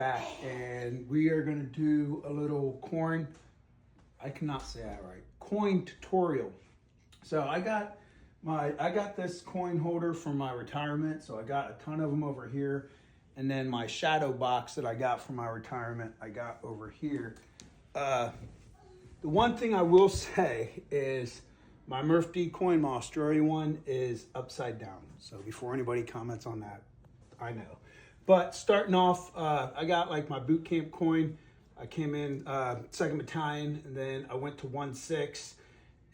Back, and we are going to do a little coin. I cannot say that right. Coin tutorial. So I got this coin holder from my retirement. So I got a ton of them over here, and then my shadow box that I got from my retirement I got over here. The one thing I will say is my Murph D coin, my Australia one, is upside down. So before anybody comments on that, I know. But starting off, I got like my boot camp coin. I came in 2nd Battalion, and then I went to 1-6.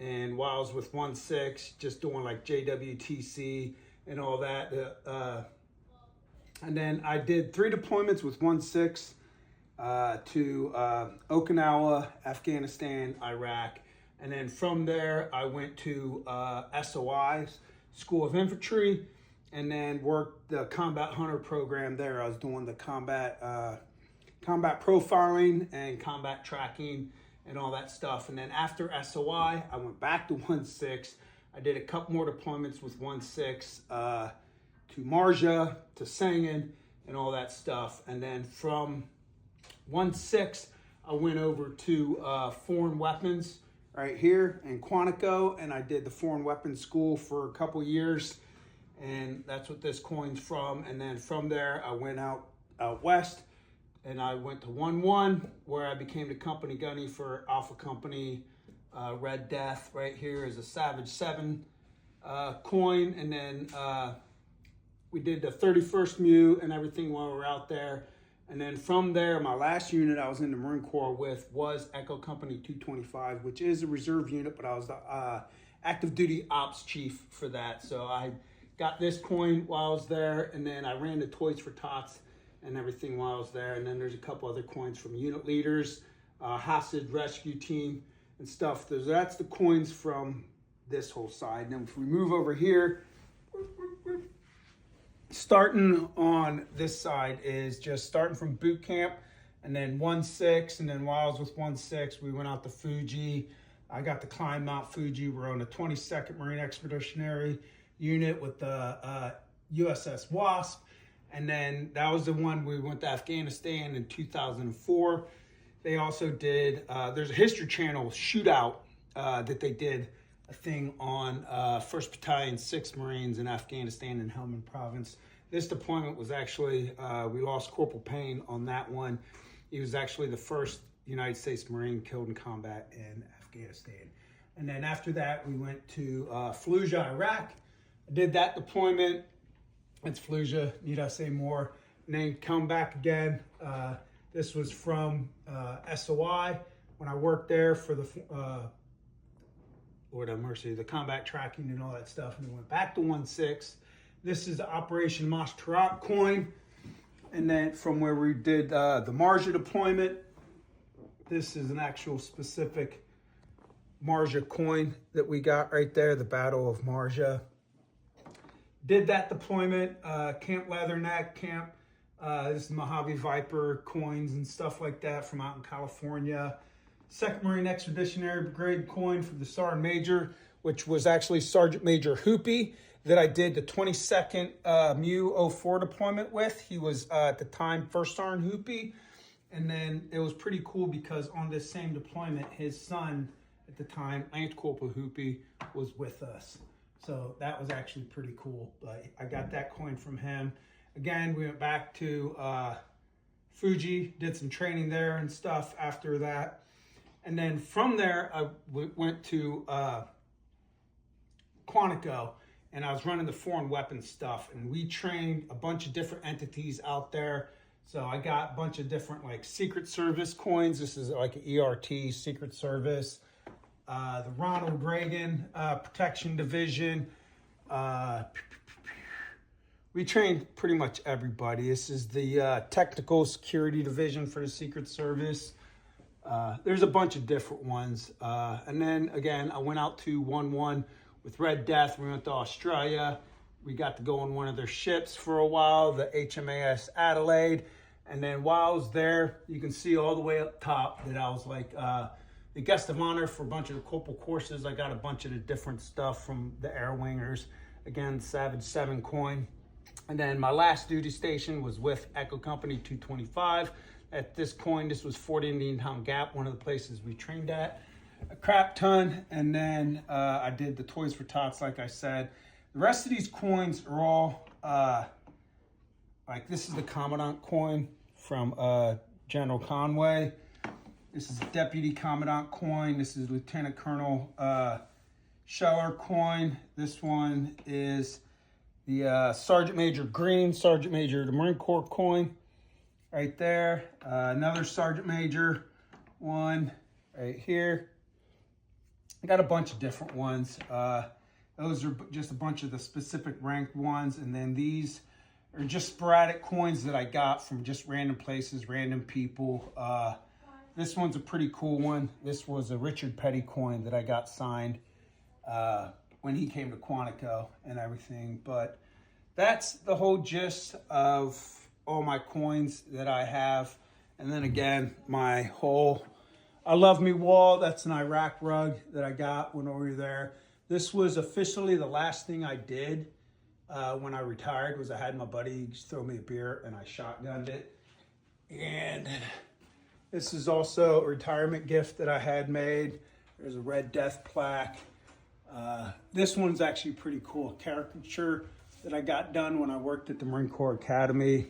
And while I was with 1-6, just doing like JWTC and all that. And then I did 3 deployments with 1-6 to Okinawa, Afghanistan, Iraq. And then from there, I went to SOI, School of Infantry, and then worked the combat hunter program there. I was doing the combat profiling and combat tracking and all that stuff. And then after SOI, I went back to 1-6. I did a couple more deployments with 1-6 to Marja, to Sangin, and all that stuff. And then from 1-6, I went over to foreign weapons right here in Quantico, and I did the foreign weapons school for a couple years. And that's what this coin's from. And then from there, I went out west, and I went to 1-1, where I became the company gunny for Alpha Company. Red Death right here is a Savage 7 coin. And then we did the 31st Mu and everything while we were out there. And then from there, my last unit I was in the Marine Corps with was Echo Company 225, which is a reserve unit, but I was the active duty ops chief for that. So I got this coin while I was there, and then I ran the Toys for Tots and everything while I was there. And then there's a couple other coins from unit leaders, hostage rescue team and stuff. That's the coins from this whole side. And then if we move over here, starting on this side is just starting from boot camp, and then 1-6. And then while I was with 1-6, we went out to Fuji. I got to climb Mount Fuji. We're on the 22nd Marine Expeditionary Unit with the USS Wasp. And then that was the one we went to Afghanistan in 2004. They also did, there's a History Channel shootout that they did a thing on 1st Battalion, 6th Marines in Afghanistan in Helmand Province. This deployment was actually, we lost Corporal Payne on that one. He was actually the first United States Marine killed in combat in Afghanistan. And then after that, we went to Fallujah, Iraq. I did that deployment. It's Fallujah, need I say more? And then come back again. This was from SOI when I worked there for the Lord have mercy, the combat tracking and all that stuff. And we went back to 1-6. This is the Operation Mashtarak coin. And then from where we did the Marja deployment, this is an actual specific Marja coin that we got right there, the Battle of Marja. Did that deployment, Camp Leatherneck, Camp, this is Mojave Viper coins and stuff like that from out in California. 2nd Marine Expeditionary Brigade coin for the Sergeant Major, which was actually Sergeant Major Hoopy that I did the 22nd Mu 04 deployment with. He was at the time 1st Sergeant Hoopy. And then it was pretty cool because on this same deployment, his son at the time, Lance Corporal Hoopy, was with us. So that was actually pretty cool. But I got that coin from him. Again, we went back to Fuji, did some training there and stuff after that. And then from there, I went to Quantico, and I was running the foreign weapons stuff. And we trained a bunch of different entities out there. So I got a bunch of different like Secret Service coins. This is like an ERT, Secret Service. The Ronald Reagan Protection Division. We trained pretty much everybody. This is the Technical Security Division for the Secret Service. There's a bunch of different ones. And then again, I went out to 1-1 with Red Death. We went to Australia. We got to go on one of their ships for a while, the HMAS Adelaide. And then while I was there, you can see all the way up top that I was like the guest of honor for a bunch of the corporal courses. I got a bunch of the different stuff from the Air Wingers. Again, Savage 7 coin. And then my last duty station was with Echo Company 225. At this coin, this was Fort Indian Town Gap, one of the places we trained at. A crap ton. And then I did the Toys for Tots, like I said. The rest of these coins are all, like this is the Commandant coin from General Conway. This is Deputy Commandant coin. This is Lieutenant Colonel Scheller coin. This one is the Sergeant Major Green, Sergeant Major of the Marine Corps coin right there. Another Sergeant Major one right here. I got a bunch of different ones. Those are just a bunch of the specific ranked ones. And then these are just sporadic coins that I got from just random places, random people. This one's a pretty cool one. This was a Richard Petty coin that I got signed when he came to Quantico and everything. But that's the whole gist of all my coins that I have. And then again, my whole I Love Me wall. That's an Iraq rug that I got when we were there. This was officially the last thing I did when I retired. Was I had my buddy just throw me a beer and I shotgunned it. And this is also a retirement gift that I had made. There's a Red Death plaque. This one's actually pretty cool. A caricature that I got done when I worked at the Marine Corps Academy.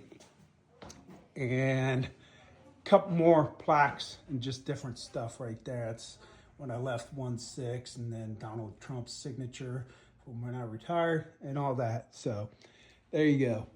And a couple more plaques and just different stuff right there. That's when I left 1-6, and then Donald Trump's signature from when I retired and all that. So there you go.